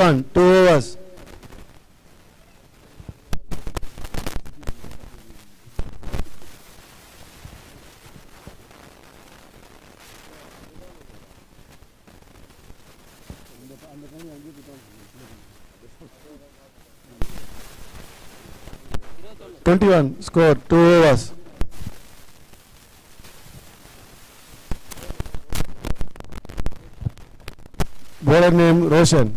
21, 2 overs. Score 2 overs. Bowler name Roshan.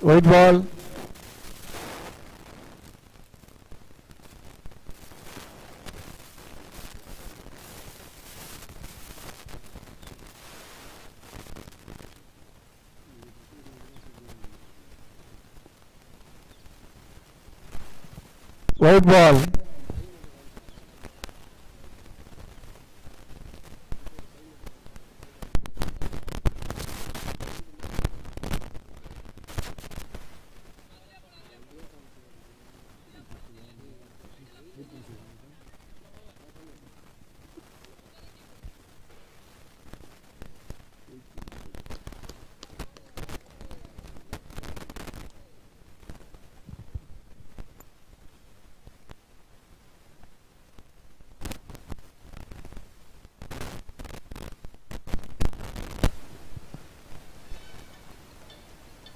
White ball. White ball.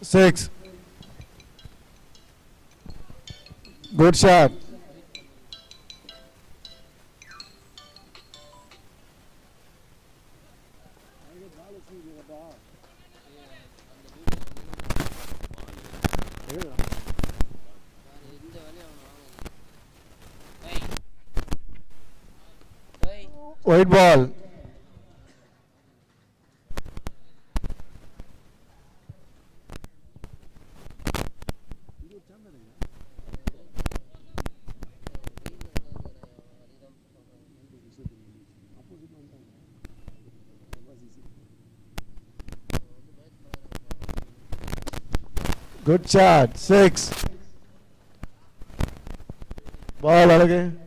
Six. Good shot. White ball. Good shot. Six. Ball alage.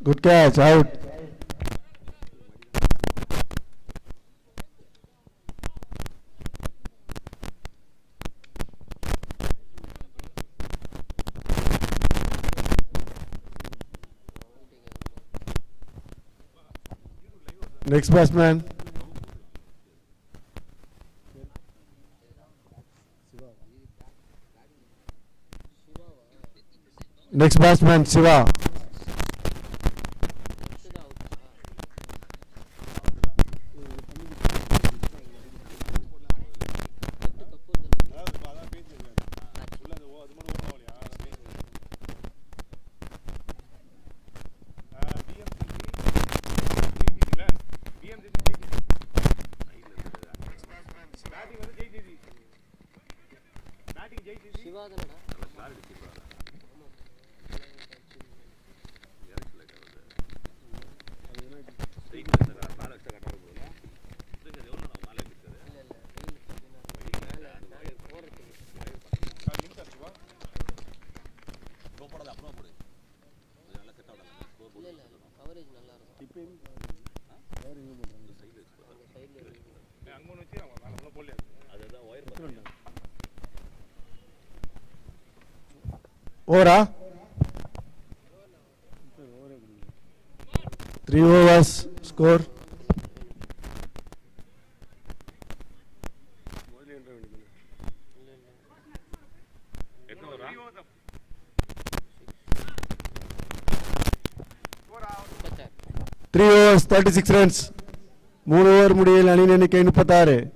Good catch, out. Next batsman. Next batsman, Shiva. Over. 3 overs score. 3 overs 36 runs. 3 over முடிவில் அணியின் எண்ணிக்கை 36.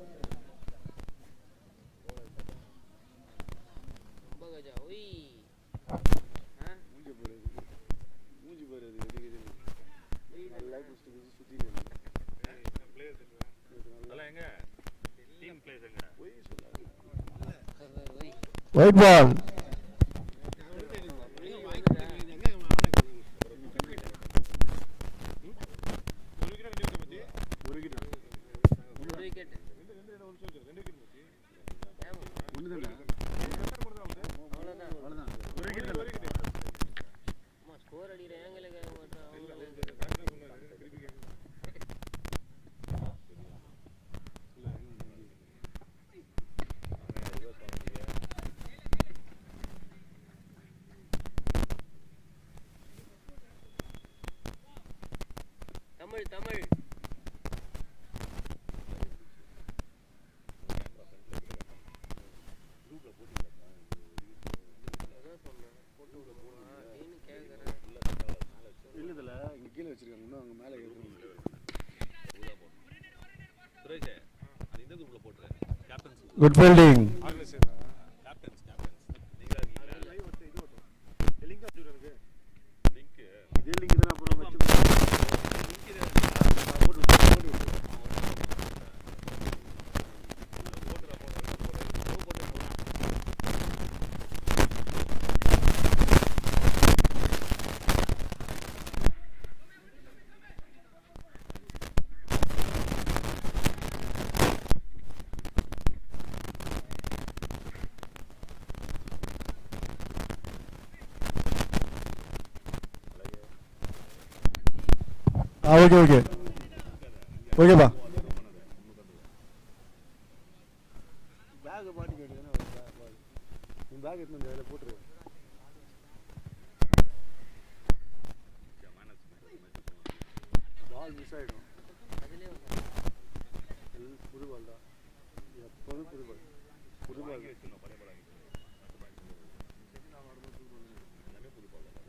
White ball. Tamil இல்லதுல இங்க கீழ வச்சிருக்காங்க இன்னும் அங்க மேல ஏறணும் சுரேஷ் அது இந்த குரூப்ல போட்றேன் கேப்டன்ஸ் Good fielding. கேப்டன்ஸ் நீங்க இருக்கீங்களா லைவ் வந்து இது ஓட்டும் லிங்க் அப்டேட் இருக்கு லிங்க் இதே லிங்க் தான் அப்புறம் வச்சு லிங்க் இது போடு Okay. Okay பா. பேக் மாட்டி கேட்டேனா நீ பேக் எடுத்து வந்து அதுல போட்டுரு பால் மிஸ் ஆயிடும் அதுலயே புது பால் தான் எப்பவும் புது பால்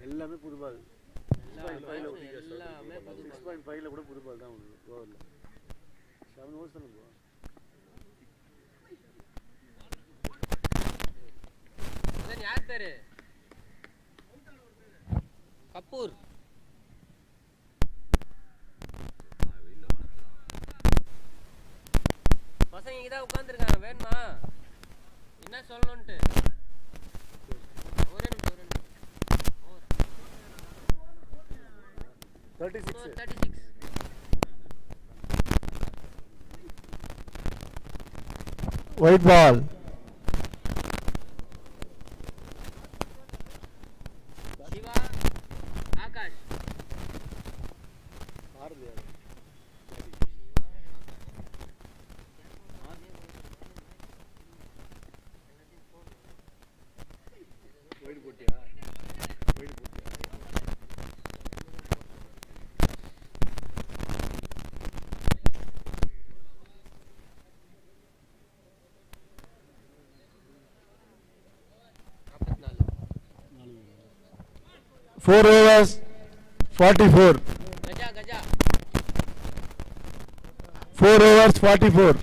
எல்லாமே புது பால் 6.5ல கூட புது பால் தான் ஓவர்ல 7 ஓவர்ஸ் தான் போ இதன் யார் பேரு கபூர் பசங்க இங்க தான் உட்கார்ந்திருக்காங்க வேணுமா என்ன சொல்லணும்ட்டு ஒரே நிமிஷம் 36 White ball. சிவா ஆகாஷ் ஆறுது வைட் போட்டியா Four overs 44. கஜா 4 overs 44.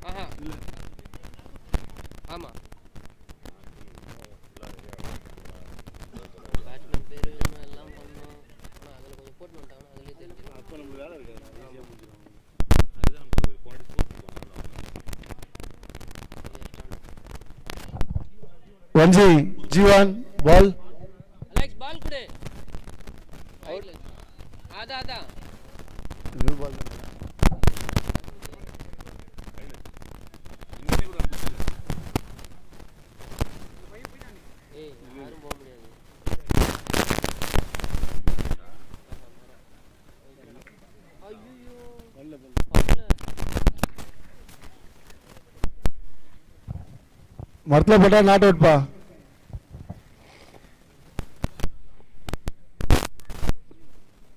ஆஹா ஆமா பேட்ஸ்மேன் பேரு எல்லாம் பண்ணோம் ஆனா அதுல கொஞ்சம் போட்டு வந்துட்டாங்க அதுலயே தெரிஞ்சிடும் அப்ப நம்ம வேலை இருக்காது ஈஸியா முடிஞ்சிடும் அதுதான் நம்ம ஒரு குவாலிட்டி ஸ்கோர் பண்ணுவோம் 1G G1 ball. அலெக்ஸ் பால் குடு அதான் நியூ பால் தான் இன்னே கூட முடிச்சது ஏய் யாரும் போக முடியாது ஐயோ நல்ல பால் மரத்துல போட்டா நாட் அவுட் பா.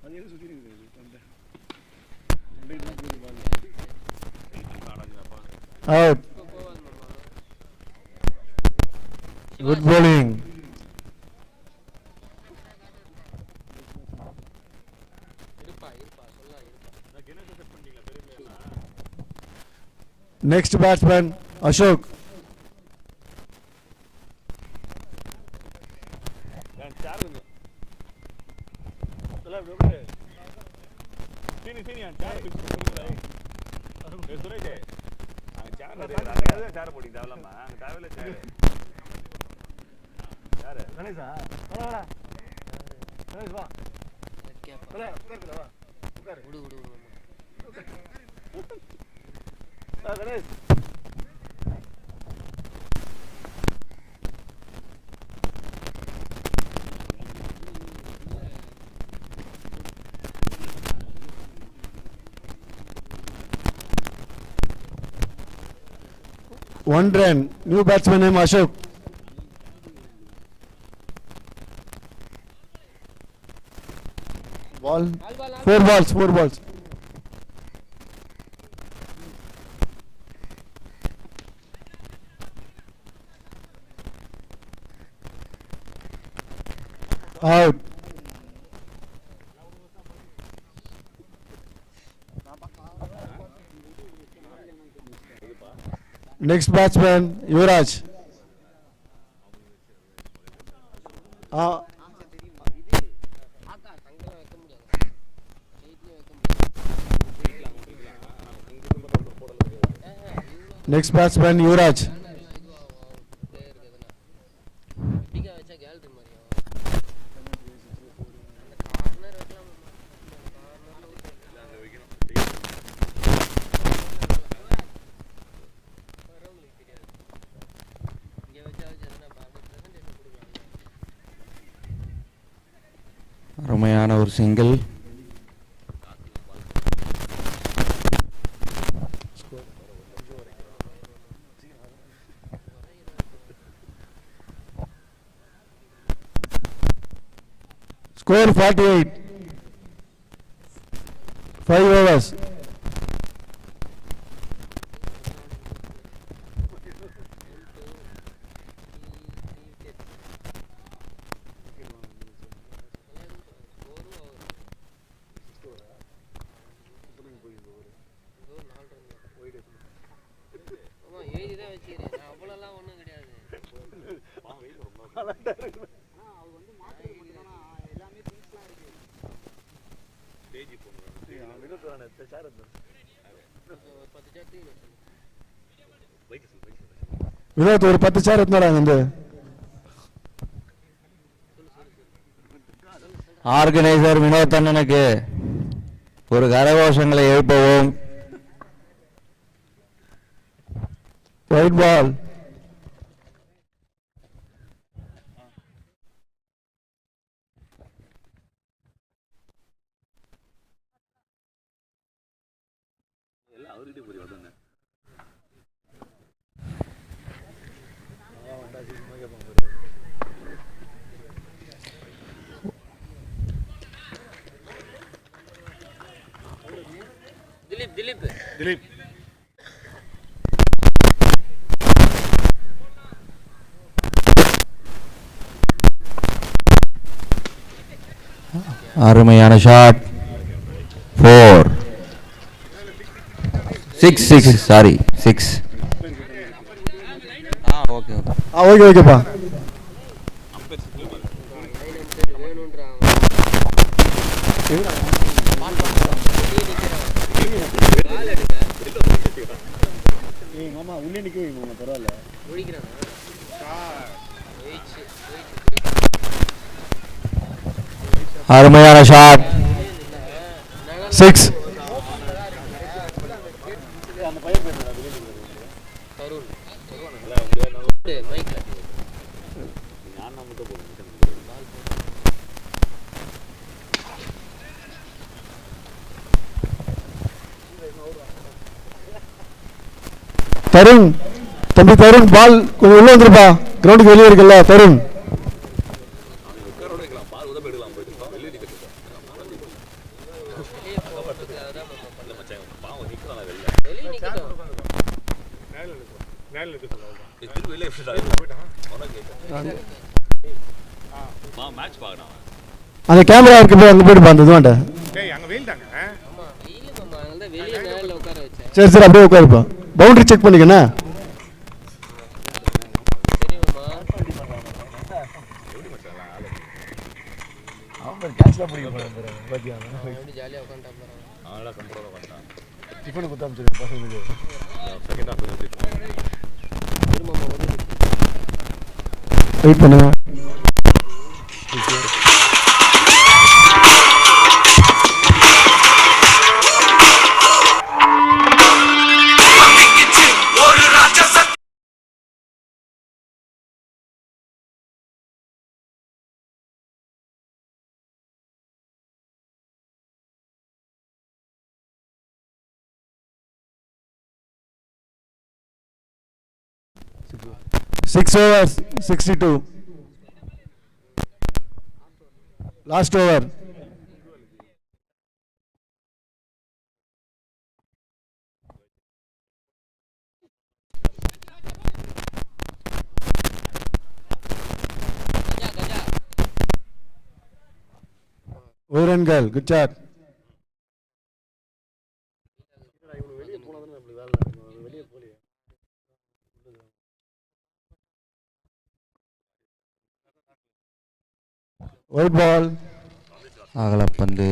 அது எது சுத்தி இருக்குது அந்த ரெண்டு தான் போகுது பால் Out. இப்போ போவாது மாமா Good bowling. இருப்பா சொல்லலாம் இருப்பா. கணேஷ் செட் பண்ணீங்களா பெரிய Next batsman, Ashok. சேர் கொஞ்சம் சொல்ல அப்படியே சீனி சேர் பிக்ஸ் பண்ணுங்க சுரேஷ் அங்க சேர் நிறைய சேர் போட்டீங்க தேவலாமா அங்க தேவையில்ல சேர் யாரு கணேஷா வாடா கணேஷ் வா கேப்பா. சொல்ல உட்கார்ல வா உட்கார் விடு விடு விடு. Ganesh One run. New batsman name Ashok. Ball. Four balls. Out. Next batsman, Yuvraj. அங்கெல்லாம் வைக்க முடியாது. வெயிட்லயும் வைக்க முடியாது. Next batsman, Yuvraj. பிடிக்க வச்சா கேலரி மாதிரி ஆகும். அந்த கார்னர் வைக்கலாம். அங்க வைக்கணும் வரவங்களுக்கு தெரியாது. இங்கே வச்சா வச்சு எதுனா ப்ரெசன்டேஷன் கொடுக்கலாம். அருமையான ஒரு சிங்கிள். Score 48. 5 overs. எழுதிதான் வச்சுக்கிறேன். அவ்வளோலாம் ஒன்றும் கிடையாது. ஸ்டேஜ் போடுறாங்க வினோத் சேர் ஒரு 10 சாட்டு பைக் சொல்லு வினோத் ஒரு 10 சேர் எடுத்துனாடா வந்து. ஆர்கனைசர் வினோத் அண்ணனுக்கு ஒரு கரகோஷங்களை எழுப்பவும். White ball. எல்லாம் அவர்கிட்ட போய் வந்தேன் திலீப் அருமையான ஷாட். 4 6 சாரி 6. ஓகே ஓகேப்பா. வேணுன்றாங்க. பால் எடுக்க மாமா உள்ளே நிக்க வைங்க பரவாயில்ல முடிக்கிறாங்க. அருமையான ஷாட். 6. அந்த பையன் பேர் தருண் நல்லா மைக்ல நான் மட்டும் போடுறேன் தருண் தம்பி தருண் பால் கொஞ்சம் உள்ள வந்துருப்பா. கிரவுண்டுக்கு வெளியே இருக்குல்ல தருண். பால் உதவி எடுக்கலாம் போயிட்டு வெளியே நிற்க வெளியே போகிறதுக்கு அதான் நம்ம பண்ணலாம். மச்சான் பாவம் நிற்கலாம் வெளில வெளியே நிற்கட்டும். நேரில் இருக்க சொல்லுவாங்க திருப்பி வெளியே மேட்ச் பார்க்கணும். அந்த கேமரா இருக்கு போய் அங்கே போயிட்டு அந்த இதுவாண்ட. டேய் அங்கே வெயில் தாங்க. ஆமா வெயில் மாமா, அதனால தான் வெளியே நேரில் உட்கார வச்சேன். சரி சரி அப்படியே உட்காருப்பா. பவுண்டரி செக் பண்ணிக்கண்ணா. சரி மாமா. எப்படி ஜாலியாக உட்காந்துட்டா போகிறாங்க. அதனால கண்ட்ரோலாக வந்துட்டான். டிஃபன் கொடுத்து அனுப்பிச்சிருக்கேன் பசங்களுக்கு. செகண்ட் ஹாஃப் சரி மாமா ஒரு வெயிட் பண்ணுங்க. Six overs, 62. Last over. Gaja Gaja. Orangal, good shot. White ball. அகலப்பந்து.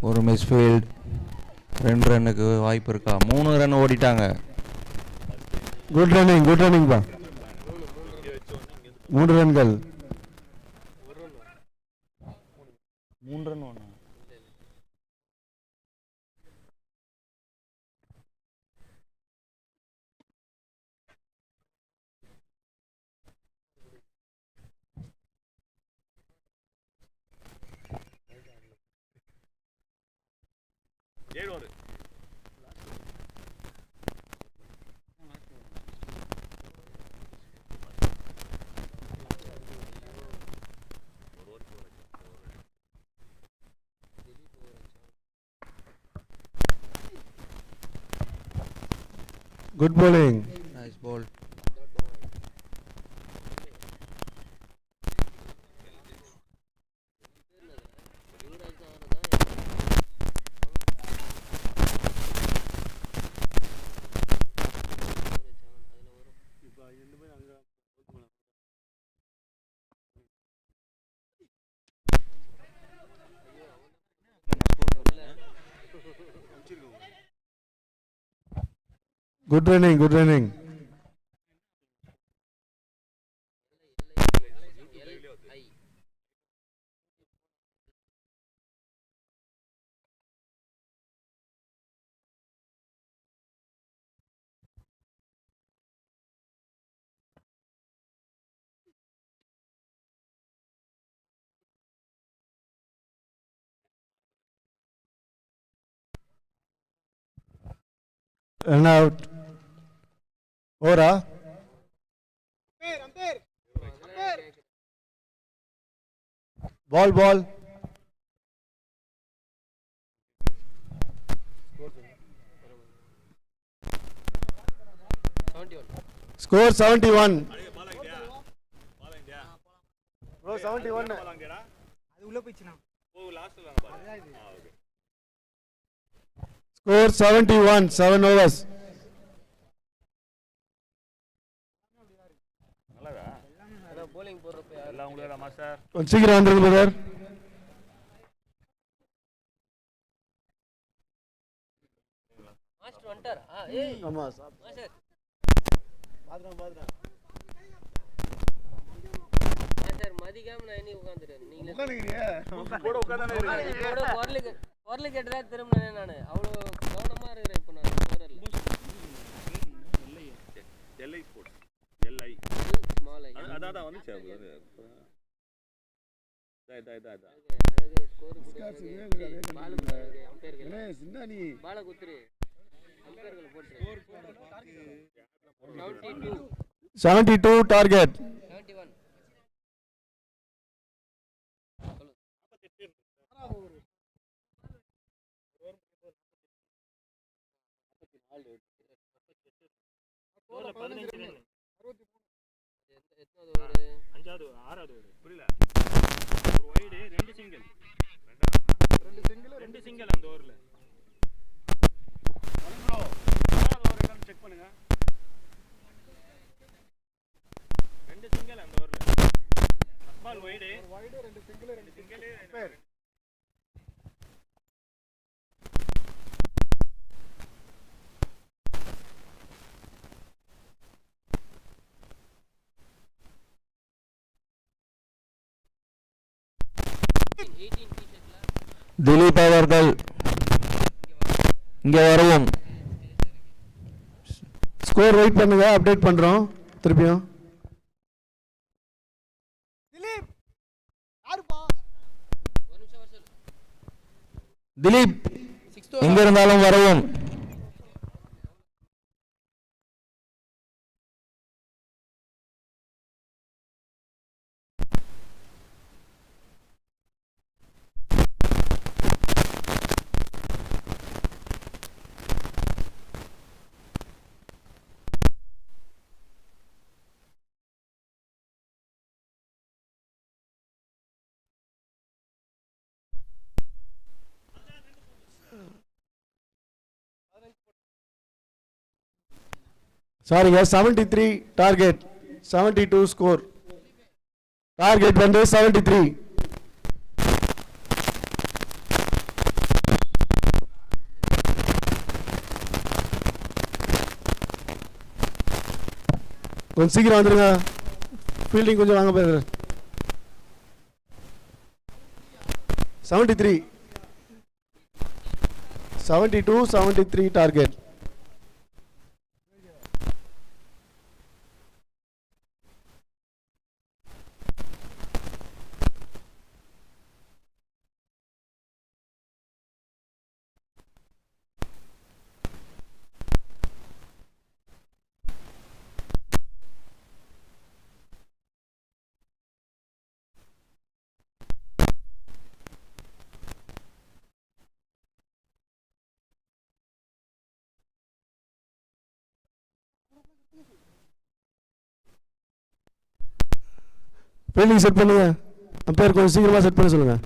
ஒரு மிஸ்ஃபீல்ட். 2 ரன்னுக்கு வாய்ப்பு இருக்கா? 3 ரன் ஓடிட்டாங்க. Good running பா. 3 ரன்கள். 3 ரன் ஒன்று. Good bowling. Nice ball. Good running. Run out. Ora. Ball. Score 71. Bro 71. அது உள்ள போயிடுச்சுனா. ஓ லாஸ்ட்ல பாருங்க. ஓகே. Score 71. 7 overs. நல்லதா? அதான் bowling போடுறப்ப யாரு எல்லாம் உங்களுக்கு தான் மாஸ்டர். கொஞ்சம் சீக்கிரம் வந்துருங்க பிரதர். மாஸ்டர் வந்துட்டாரா? ஏய் ஆமா மாஸ்டர் பாத்ரூம் மாஸ்டர் மதிக்காம நான் இனி உட்காந்துட்டேன். நீங்களே உட்காந்துக்கிறியா? கூட உட்கார்ந்தானே இருக்கீங்க. இதோட குரல் கேட்டதா திரும்பினேன் நான். அவ்வளோ கவனமா இருக்கிறேன் இப்போ நான் போறல. L I sports. L I. Small I. அதான் வந்துச்சு அது. இதா. அழகு ஸ்கோர் கொடுக்குறது. பால் குத்துறது அம்பையர் என்ன சின்ன நீ பால குத்துரு. Umpire 72 target. 71. ஓவர்ல 15 ரன். எத்தனாவது ஓவர்? அஞ்சாவது ஆறாவது ஓவர். புரியல. ஒரு வைடு, ரெண்டு சிங்கிள். ரெண்டு சிங்கிள் அந்த ஓவர்ல. ப்ரோ. ஆறாவது ஓவர் என்னன்னு செக் பண்ணுங்க. ரெண்டு சிங்கிள் அந்த ஓவர்ல. Ball wide. ஒரு வைடு, ரெண்டு சிங்கிள், ரெண்டு பேர். திலீப் அவர்கள் இங்கே வரவும். ஸ்கோர் வெயிட் பண்ணுங்க, அப்டேட் பண்றோம் திருப்பியும். திலீப் எங்க இருந்தாலும் வரவும். சாரிங்க, 73 டார்கெட், 72 ஸ்கோர். டார்கெட் வந்து 73. கொஞ்சம் சீக்கிரம் வந்துருங்க, ஃபீல்டிங் கொஞ்சம் வாங்க போயிருங்க. 73, 72, 73 டார்கெட். ஃபீல்டிங் செட் பண்ணுங்க, அம்பையர் கொஞ்சம் சீக்கிரமா செட் பண்ண சொல்லுங்க.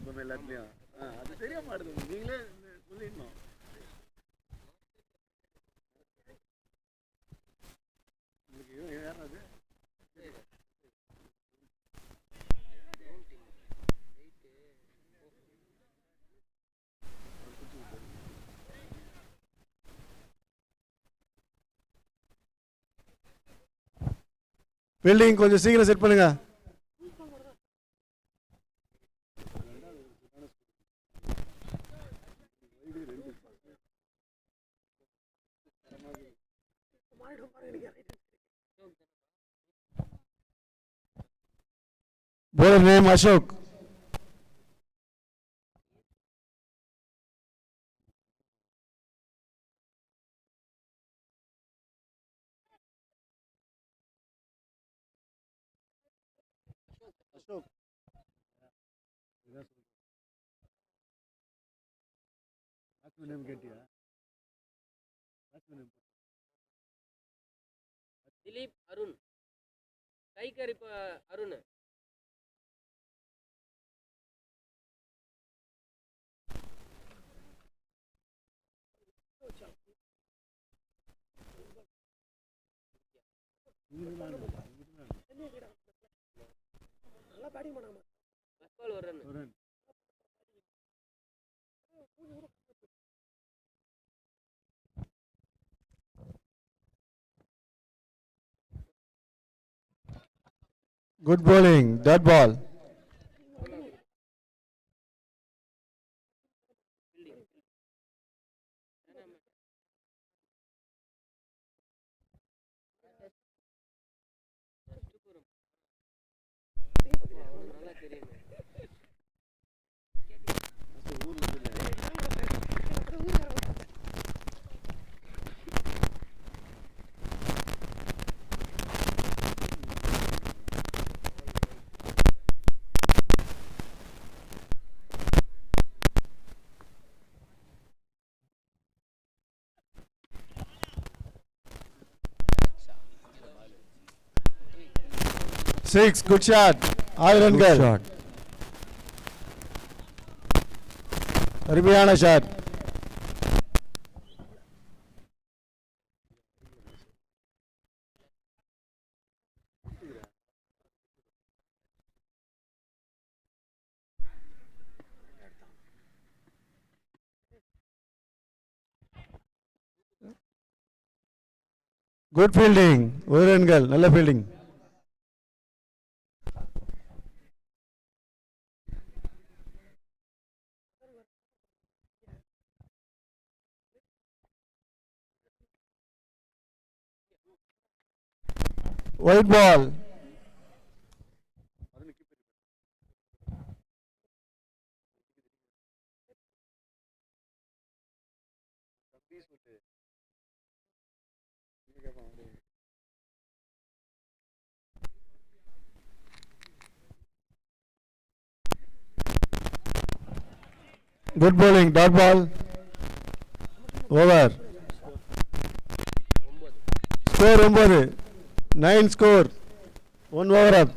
எப்பவுமே எல்லாத்துலயும் அது தெரிய மாட்டேங்குது, நீங்களே சொல்லிடணும். ஃபீல்டிங் கொஞ்சம் சீக்கிரம் செட் பண்ணுங்க. Bowler name Ashok. Ashok. name கேட்டியா? திலீப் அருண், டைகர் இப்போ அருண். ஃபர்ஸ்ட் பால் ஒரு run. Good bowling. Dot ball. அவனுக்கு நல்லா தெரியுமே. Six. Good shot. 6 Good ரன்கள். shot. அருமையான ஷாட். Good fielding. 1 ரன்கள். நல்ல fielding. White ball. Good bowling. Dot ball. Over. Score 9. 9 score. 1 over up.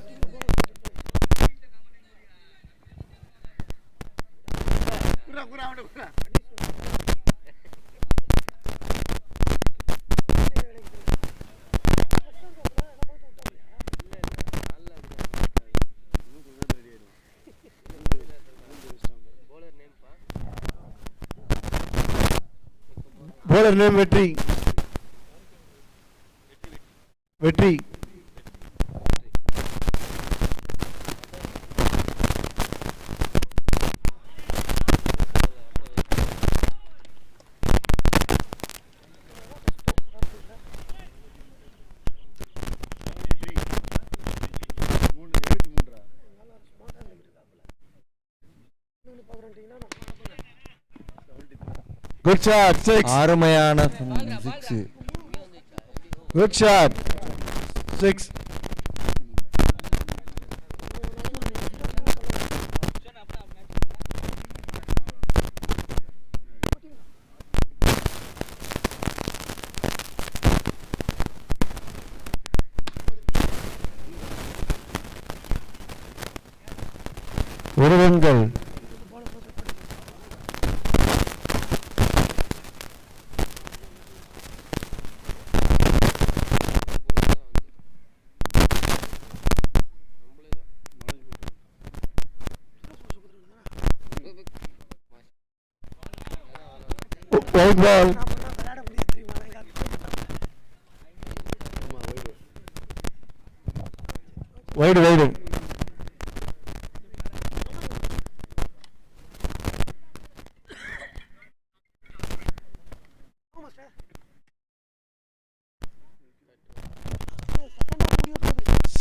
bowler name பா. Bowler name Vetri. Vetri. Good shot. 6. அருமையான 6. Good shot. 6. ஒரு ரன்கள். White ball. Wide.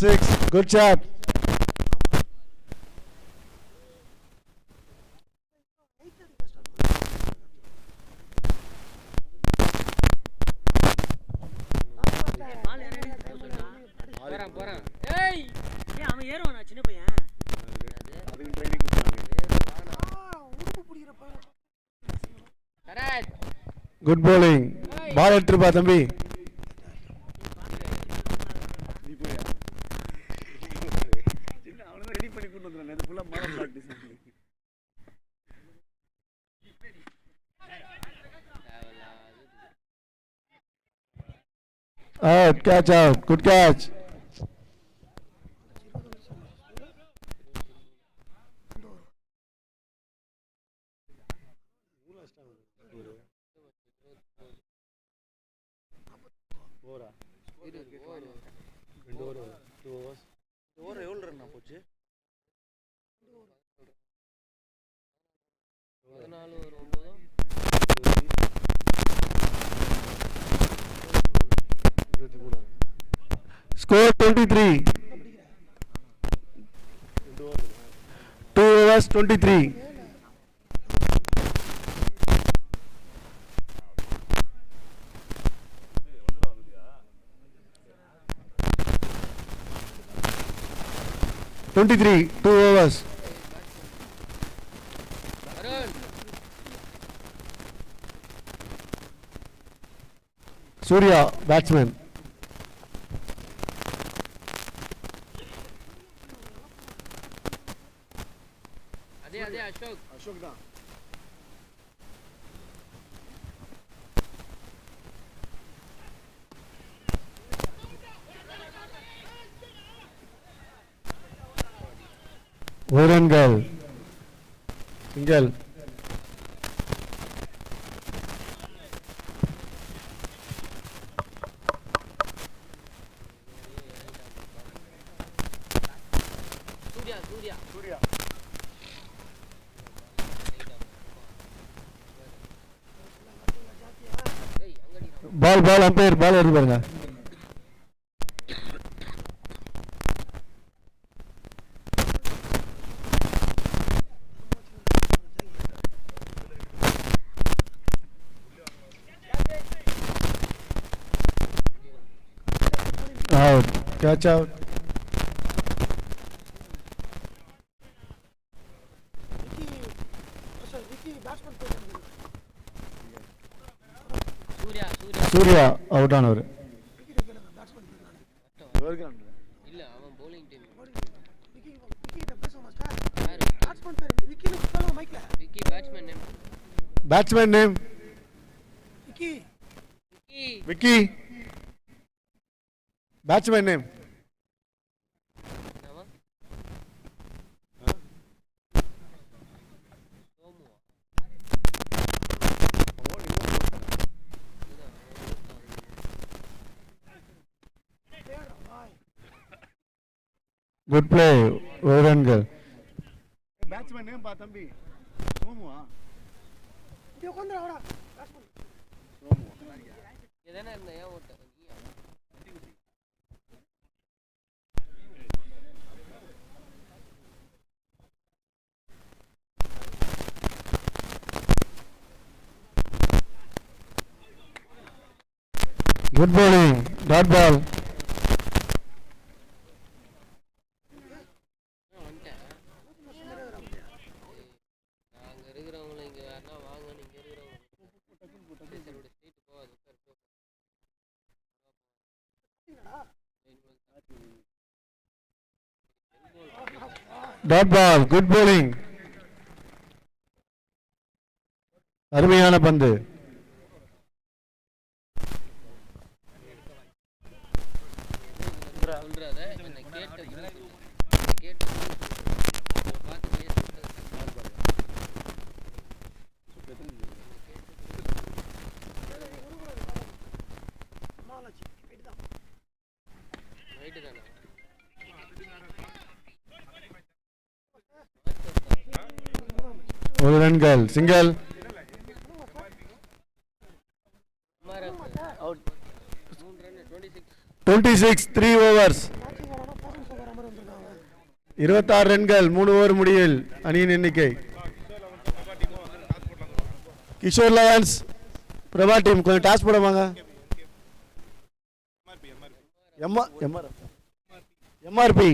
Six. Good shot. போறான். ஏய் ஏன் அவன் ஏறுவானா சின்ன பையன்? அதுக்கு ட்ரைனிங் கொடுத்தாங்க. கரெக்ட். Good bowling. Ball எடுத்துப்பா தம்பி. நீ போயா சின்ன அவனை ரெடி பண்ணி கொண்டு வந்துடுறேன். இது ஃபுல்லாக model practice. Out, catch out. Good catch. Over எவ்வளோ ரன் போச்சு? 14 ஒரு 9 Score 23. 2 overs 23. Twenty-three, 2 overs. Arun Surya, batsman. அதே அசோக் அசோக் தான். Warangal. Single. சூர்யா ஏய் அங்கடி Ball, umpire, ball வருது பாருங்க. Out, catch out. Surya, out ஆனவர். இல்ல அவன் bowling team Vicky batsman name Batsman name? Vicky Vicky. Batsman name? என்னவா Somu Good play, Warangal. Batsman name பா தம்பி. சோமுவா? எதனா இருந்தா ஏன் ஓட்ட நீயா Good bowling, dot ball. வந்துட்டேன் நாங்க இருக்கிறவங்கள இங்க யாருன்னா வாங்க நீங்க இருக்கிறவங்க ஸ்ட்ரெயிட் போகாது Dot ball, good bowling. அருமையான பந்து. சொல்றாத என்ன கேட்ட பார்த்து பேசுறது ரைட்டு தானே ஒரு ரன்கள், சிங்கிள். Out 3 run 26 26, 3 overs. 26 ரன்கள், 3 ஓவர் முடிவில் அணியின் எண்ணிக்கை. கிஷோர் லயன்ஸ், பிரபா டீம் கொஞ்சம் டாஸ் போடுவாங்க. MRP.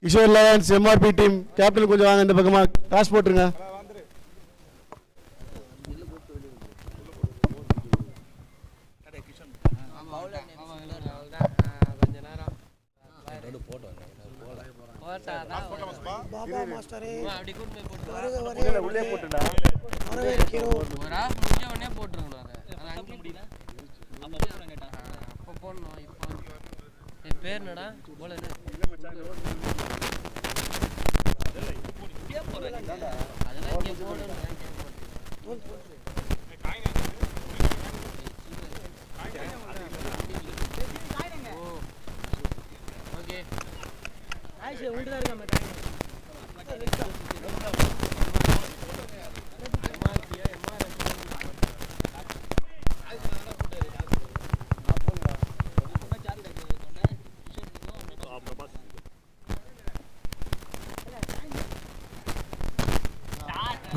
Kishore Lions, MRP team captain கொஞ்சம் வாங்க இந்த பக்கமா, டாஸ் போட்டுருங்க. கொஞ்ச நேரம் பாபா மாஸ்டரே அப்படி கூட்டு போய் போட்டு வருக வருக உள்ளே போட்டுடா. வரவேற்கிறோம். ஒரு ஆஃப் முடிஞ்ச உடனே போட்டுருக்கணும் அதை அங்கே முடியல அப்போ போடணும் இப்போ என் பேர் என்னடா போல அதெல்லாம் இங்கே போடணும் ஓகே ஆயிஷா உண்டு தான் இருக்காம காய்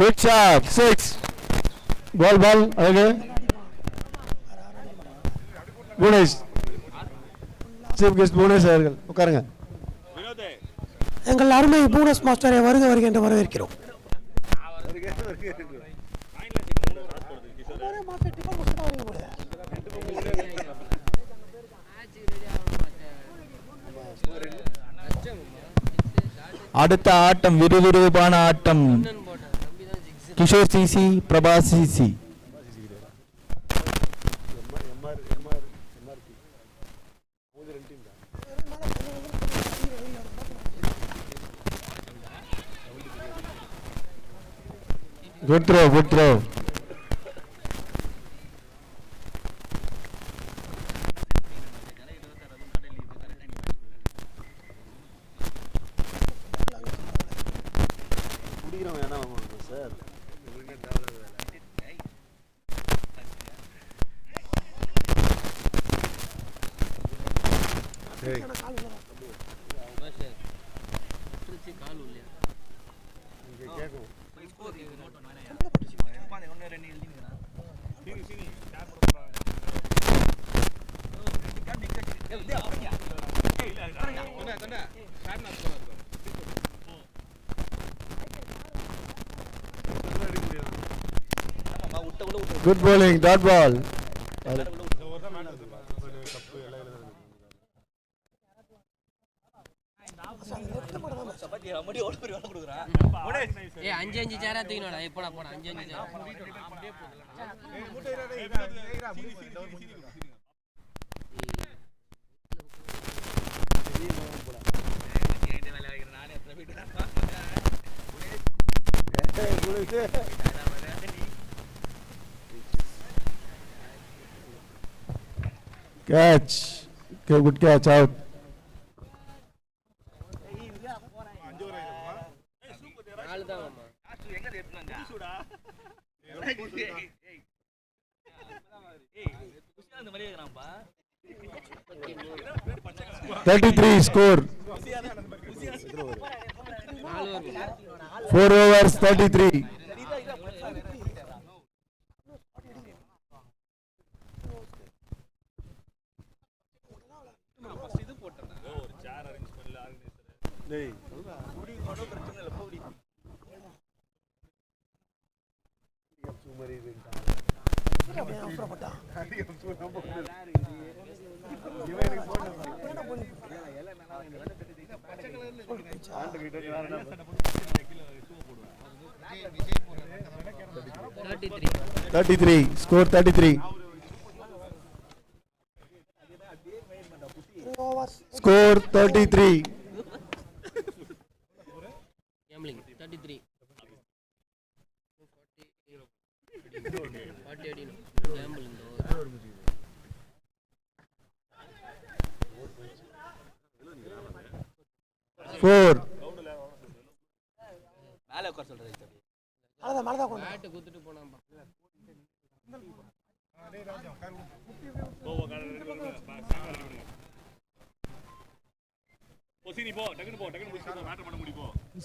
குட் ஷாட் 6 பால் அழகு புவனேஷ் சீஃப் கெஸ்ட் புவனேஷ் அவர்கள் உட்காருங்க. எங்கள் அருமை போனஸ் மாஸ்டரை வருக வருகின்ற வரவேற்கிறோம். அடுத்த ஆட்டம் விறுவிறுப்பான ஆட்டம். Kishore CC, Prabhas CC. Good throw, good throw. குடிக்கிறவன் என்ன பண்ணுவோம் சார்? கால் இல்லையா இங்கே கேட்கும். Good bowling, dot ball. ஏ 5 சேரா தூக்கினோடா எப்படா போடா 5 சேரா Catch. Okay, good catch out. நாலு தான் மாமா 33 score. 4 overs 33. டேய் Score 33. Score 33. gambling 33 40 அடி gambling 4. மேல உட்கார சொல்றது அதான் மலதா கொண்டு பேட் குத்துட்டு போனாம்பா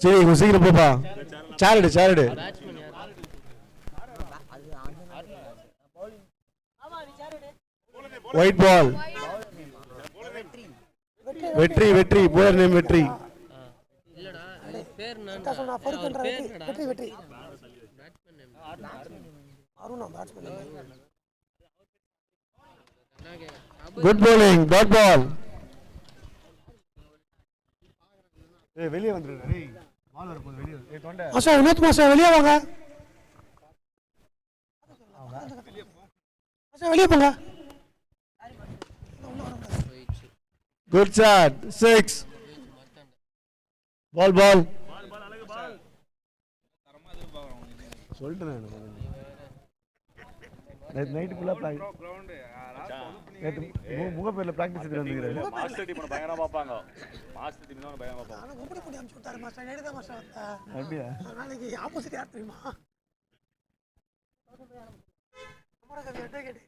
சரி சீக்கிரம் போப்பா. சாரிடு பேட்ஸ்மேன் யார் ஒயிட் பால். வெற்றி போர் நேம் வெற்றி. இல்லடா பேர் சொன்னா நான் ஃபர்கன்ற பேர் என்னடா வெற்றி batsman name Aruna batsman. Good bowling, dot ball. ஏய் வெளிய வந்துரு. டேய் பால் வர போகுது வெளிய. ஏய் தொண்டை. மாஸ்டர் வினோத் மாஸ்டர் வெளியே வாங்க. மாஸ்டர் வெளியே போங்க. Good shot. 6. Ball, ball. சொல்லிட்டேன் நைட்டு ஃபுல்லாக முக பேரில் ப்ராக்டிஸ் எடுத்து வந்துக்கிறேன். மாஸ்டர் டீம் பயங்கரமா பார்ப்பாங்க. மாஸ்டர் டீம் தான் பயங்கரமா பார்ப்பாங்க. ஆனால் கும்பிடி போட்டு அனுப்பிச்சு விட்டாரு மாஸ்டர். நேடு தான் மாஸ்டர் வந்தேன். அப்படியா? நாளைக்கு ஆப்போசிட் யார் தெரியுமா? நம்மளோட கதை கேட்டு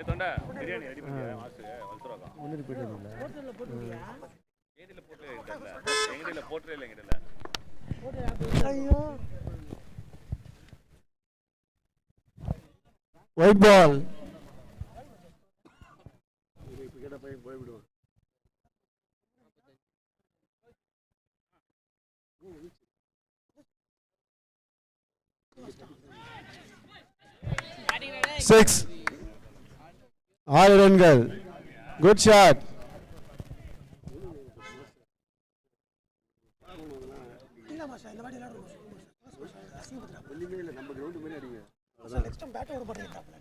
தொண்டை பிரியாணி ரெடி பண்ணியா மாஸ்டர் வளர்த்துறாங்க. முன்னாடி போயிட்டு வந்தீங்களா? ஹோட்டலில் போட்டுருக்கியா? ஏடியில் போட்டே இல்ல. எங்கடியில் போட்டே இல்லை எங்கடியில். ஐயோ ஒயிட் பால். போய்விடுவோம். சிக்ஸ். 6 ரன்கள். Good shot. இல்லை மாஸ்டர் இந்த வாட்டி விளையாடுறோம் நம்ம கிரவுண்ட் மாதிரி அடிங்க. நெக்ஸ்ட் டைம் பேட்டை விட மாட்டேங்கிறாப்ல.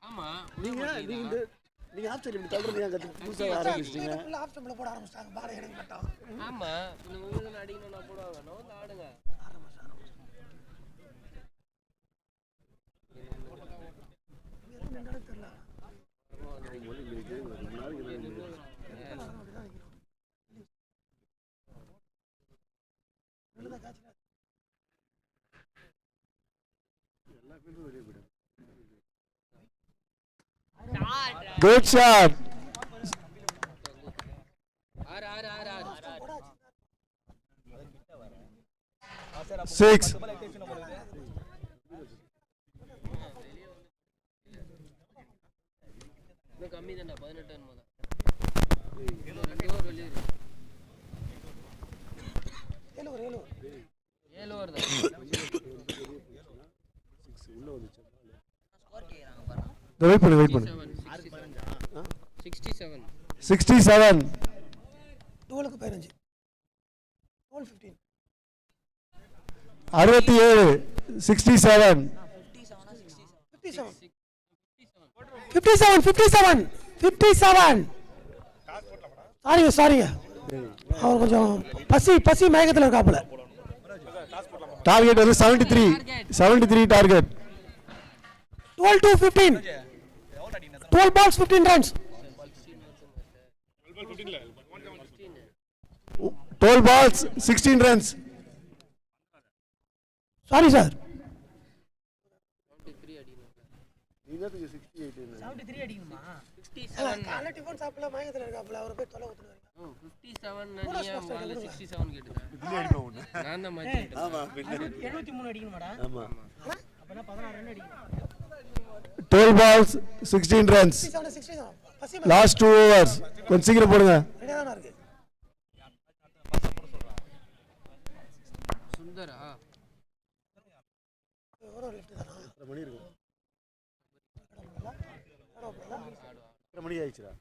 ஆமா நீங்க ஆப்ஷன் இப்படி தள்ளுறது ஏன் கத்து புதுசாக ஆரம்பிச்சிட்டீங்க? ஃபுல்லாக ஆஃப் டைமில் போட ஆரம்பிச்சிட்டாங்க. பாலை எடுக்க மாட்டான். ஆமா இந்த உங்களுக்கு அடிக்கணும்னா போடுவாங்க. நோந்து ஆடுங்க. தெரியல. Good shot. 6. இன்னும் கம்மி தான்டா 18 ரன் மொதல். 2 ஓவர் வெளியே இருக்கு. 7 ஓவர் 7 ஓவர் தான். வெயிட் பண்ணு. 67. 67. 12க்கு 15. 12 67. 67. 57. சாரிங்க அவர் கொஞ்சம் பசி மயக்கத்தில் இருக்காப்புல. டார்கெட் வந்து 73 target. 12-15. 12 balls 15 runs. 12 balls 16 runs. Sorry sir. 73 அடிக்கணுமா? 57 காலை டிஃபன் சாப்பிடல மயக்கத்தில் இருக்காப்புல. அவர் போய் தொலை ஊத்துறாரு. 57 நீயா முதல்ல 67 கேட்டுதா? நான் தான் மாத்தி. ஆமா 73 அடிக்கணுமாடா? ஆமா. அப்பனா 16 ரன் அடிக்கணும். 12 balls 16 runs. 67. பசி Last 2 overs. கொஞ்சம் சீக்கிரம் போடுங்க. ரெடியா தான் இருக்கு. சுந்தரா ஒரு லிஃப்ட் தானா? மணி இருக்கும். ஆடோப்ல. மணி ஆயிடுச்சுடா.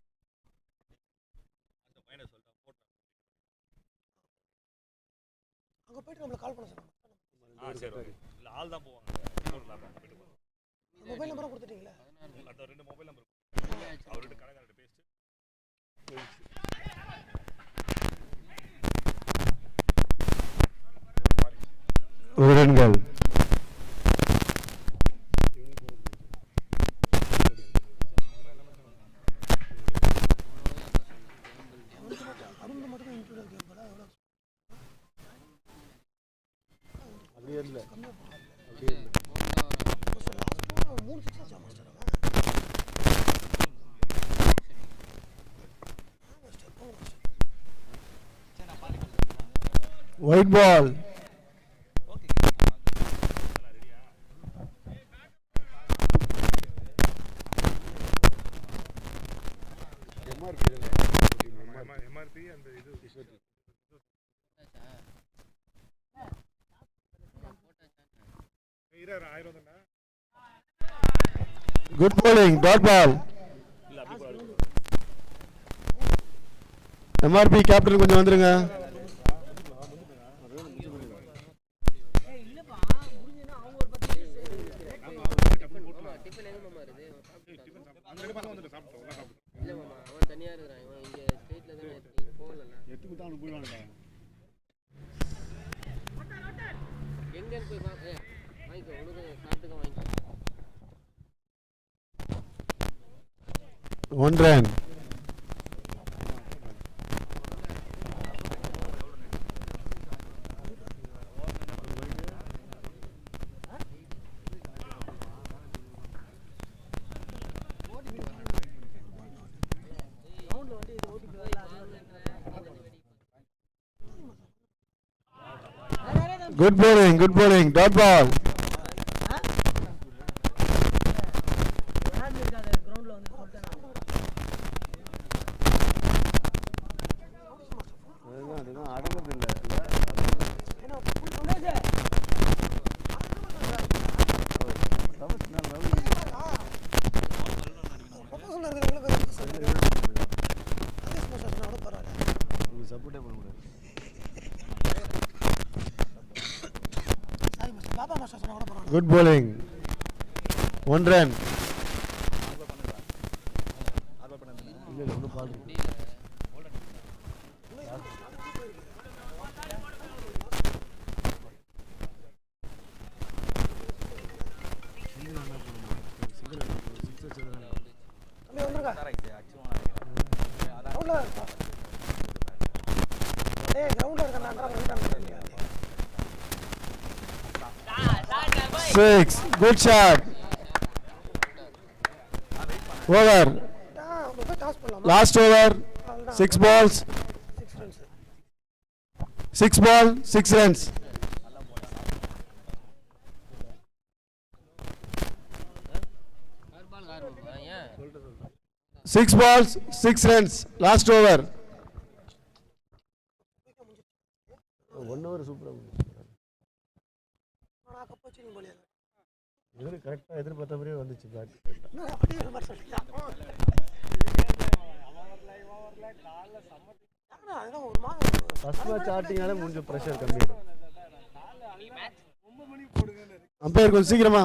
அங்க போயிட்டு நம்மள கால் பண்ண சொல்லுங்க. சரி இல்ல ஆள் தான் போவாங்க. மொபைல் நம்பர் கொடுத்துட்டீங்களா? அந்த 2 மொபைல் நம்பர் அவர்கிட்ட கடைக்காரர்கிட்ட பேசிட்டு ஒரு ரன்கள். அருண் மட்டும் இன்க்ளூட் கேப்படா. எவ்வளவு? அப்படியே இல்ல. அப்படியே லாஸ்ட் 3 6 ஆச்சா மாஸ்டர்? White ball. எம்ஆர்பி அந்த இது இரு 1000 தானா? Good bowling. Dot ball. இல்ல அப்படி போடாது. MRP கேப்டன் கொஞ்சம் வந்துருங்க. ஏய் இல்லப்பா முடிஞ்சனா அவங்க ஒரு 10 டிஃபன் எங்க மாமா இருக்கு? அந்த ரெண்டு பசங்க வந்து சாப்பிட்டோம். இல்ல மாமா அவன் தனியா இருக்கான். இவன் இங்க ஸ்டேட்ல 1 run. Good bowling, dot ball. கிரவுண்ட்ல வந்து சொல்லிட்டேன். அதுதான் அடங்குது இல்லை சப்போர்ட்டே பண்ண முடியாது. Good bowling. 1 run. இல்லை ஒன்றும் பால் Six. Good shot. Over. Last over. 6 balls. 6 ball, 6 runs. ஏன் 6 balls, 6 runs. Last over. 1 hour சூப்பராக எதிர கரெக்டாக எதிர்பார்த்தபடியே வந்துச்சு பேட். ஃபர்ஸ்ட் மேட்ச் ஆட்டிங்கால கொஞ்சம் ப்ரெஷர் கம்மி. அம்பையர் கொஞ்சம் சீக்கிரமா.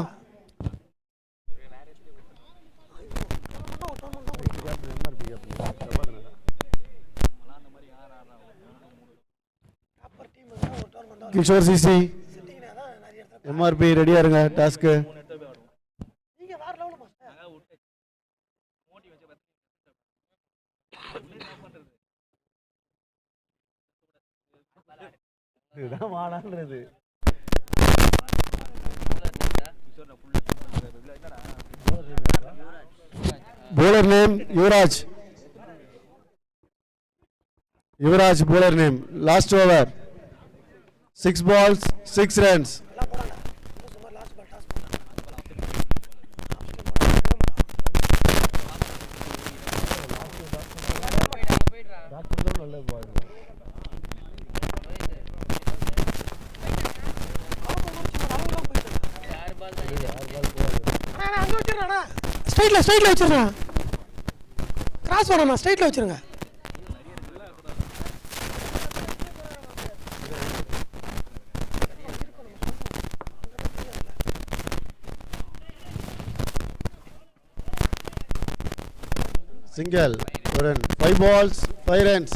கிஷோர் சிசி எம்ஆர்பி ரெடியா இருங்க டாஸ்க்கு. இதுதான் வாடான்றது. bowler name Yuvraj. Yuvraj bowler name. Last over. 6 balls, 6 runs. நல்ல பால். ஸ்ட்ரைட்ல வச்சிருங்க. கிராஸ் வேணாம், ஸ்ட்ரைட்ல வச்சிருங்க. Single. 5 balls, 5 runs.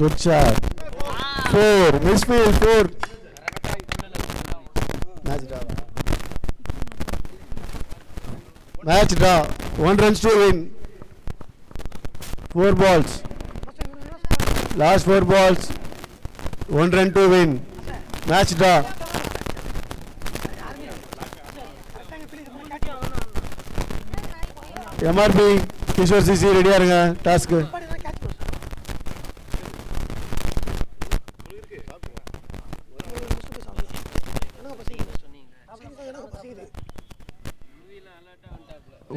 Good shot. 4. Misfield 4. Match draw. Match draw. 1 runs to win. 4 balls. Last 4 balls. 1 run to win. Match draw. MRP Kishore CC ready ஆருங்க task.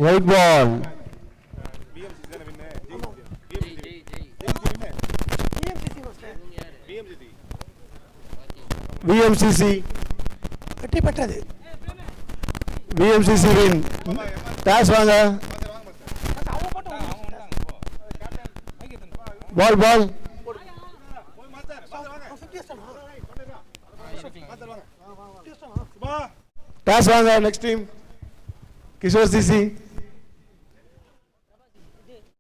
White ball. VMCC வெற்றி பெற்றது. VMCC win. Toss வாங்க. Ball ball toss வாங்க next team Kishore CC